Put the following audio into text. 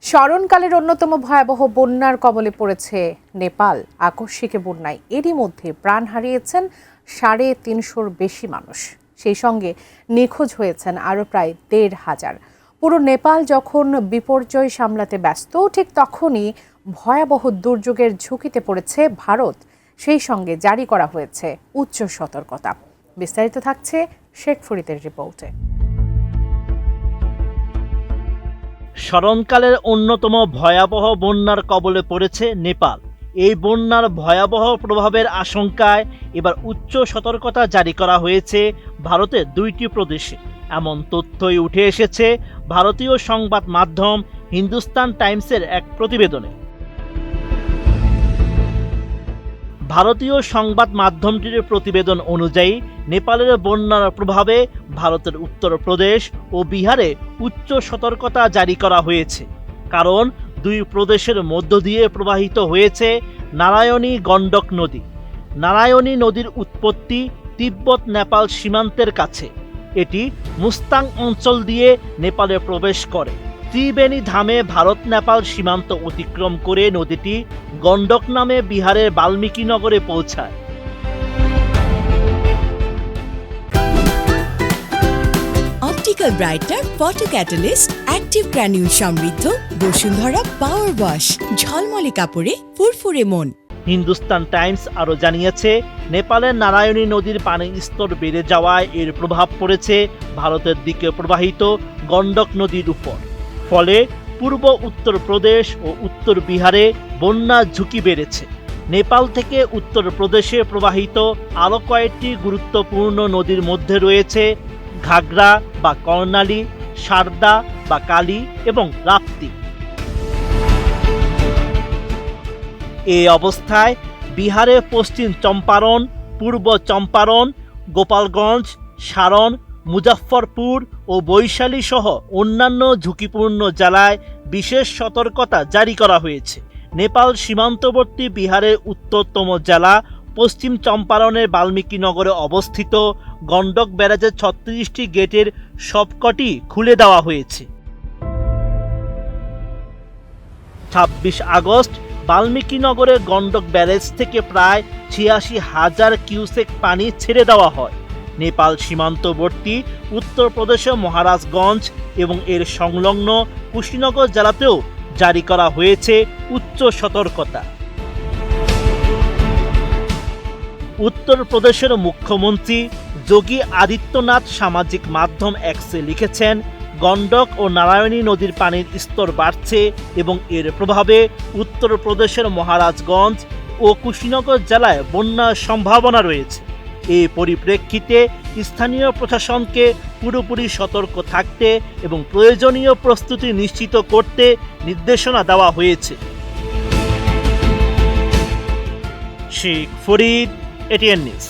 স্মরণকালের অন্যতম ভয়াবহ বন্যার কবলে পড়েছে নেপাল। আকস্মিক বন্যায় এরই মধ্যে প্রাণ হারিয়েছেন ৩৫০-র বেশি মানুষ। সেই সঙ্গে নিখোঁজ হয়েছেন আরও প্রায় ১৫০০। পুরো নেপাল যখন বিপর্যয় সামলাতে ব্যস্ত, ঠিক তখনই ভয়াবহ দুর্যোগের ঝুঁকিতে পড়েছে ভারত। সেই সঙ্গে জারি করা হয়েছে উচ্চ সতর্কতা। বিস্তারিত থাকছে শেখ ফরিদের রিপোর্টে। স্মরণকালের অন্যতম ভয়াবহ বন্যার কবলে পড়েছে নেপাল। এই বন্যার ভয়াবহ প্রভাবের আশঙ্কায় এবার উচ্চ সতর্কতা জারি করা হয়েছে ভারতের ২টি প্রদেশে। এমন তথ্যই উঠে এসেছে ভারতীয় সংবাদ মাধ্যম হিন্দুস্তান টাইমসের এক প্রতিবেদনে। ভারতীয় সংবাদ মাধ্যমটির প্রতিবেদন অনুযায়ী নেপালের বন্যার প্রভাবে ভারতের উত্তরপ্রদেশ ও বিহারে উচ্চ সতর্কতা জারি করা হয়েছে। কারণ দুই প্রদেশের মধ্য দিয়ে প্রবাহিত হয়েছে নারায়ণী গণ্ডক নদী। নারায়ণী নদীর উৎপত্তি তিব্বত নেপাল সীমান্তের কাছে। এটি মুস্তাং অঞ্চল দিয়ে নেপালে প্রবেশ করে। ত্রিবেণী ধামে ভারত নেপাল সীমান্ত অতিক্রম করে নদীটি গণ্ডক নামে বিহারের বাল্মীকি নগরে পৌঁছায়। Optical brighter photo catalyst active granule সমৃদ্ধ বসুন্ধরা পাওয়ার ওয়াশ, ঝলমলে কাপড়ে ফুরফুরে মন। হিন্দুস্তান টাইমস আরও জানিয়েছে, নেপালের নারায়ণী নদীর পানির স্তর বেড়ে যাওয়ায় এর প্রভাব পড়েছে ভারতের দিকে প্রবাহিত গণ্ডক নদীর উপর। ফলে পূর্ব উত্তরপ্রদেশ ও উত্তর বিহারে বন্যার ঝুঁকি বেড়েছে। নেপাল থেকে উত্তরপ্রদেশে প্রবাহিত আরও কয়েকটি গুরুত্বপূর্ণ নদীর মধ্যে রয়েছে ঘাগরা বা কর্ণালী, শারদা বা কালী এবং রাপ্তি। এই অবস্থায় বিহারে পশ্চিম চম্পারণ, পূর্ব চম্পারণ, গোপালগঞ্জ, সারন, মুজাফফরপুর ও বৈশালী সহ অন্যান্য ঝুঁকিপূর্ণ জেলায় বিশেষ সতর্কতা জারি করা হয়েছে। নেপাল সীমান্তবর্তী বিহারের উত্তরতম জেলা পশ্চিম চম্পারণের বাল্মীকি নগরে অবস্থিত গণ্ডক ব্যারাজের ৩৬টি গেটের সবকটি খুলে দেওয়া হয়েছে। ২৬ আগস্ট বাল্মীকি নগরের গণ্ডক ব্যারেজ থেকে প্রায় ৮৬,০০০ কিউসেক পানি ছেড়ে দেওয়া হয়। নেপাল সীমান্তবর্তী উত্তরপ্রদেশের মহারাজগঞ্জ এবং এর সংলগ্ন কুশীনগর জেলাতেও জারি করা হয়েছে উচ্চ সতর্কতা। উত্তরপ্রদেশের মুখ্যমন্ত্রী যোগী আদিত্যনাথ সামাজিক মাধ্যম এক্সে লিখেছেন, গণ্ডক ও নারায়ণী নদীর পানির স্তর বাড়ছে এবং এর প্রভাবে উত্তরপ্রদেশের মহারাজগঞ্জ ও কুশীনগর জেলায় বন্যার সম্ভাবনা রয়েছে। এই পরিপ্রেক্ষিতে স্থানীয় প্রশাসনকে পুরোপুরি সতর্ক থাকতে এবং প্রয়োজনীয় প্রস্তুতি নিশ্চিত করতে নির্দেশনা দেওয়া হয়েছে। Sheikh Farid, ATN news.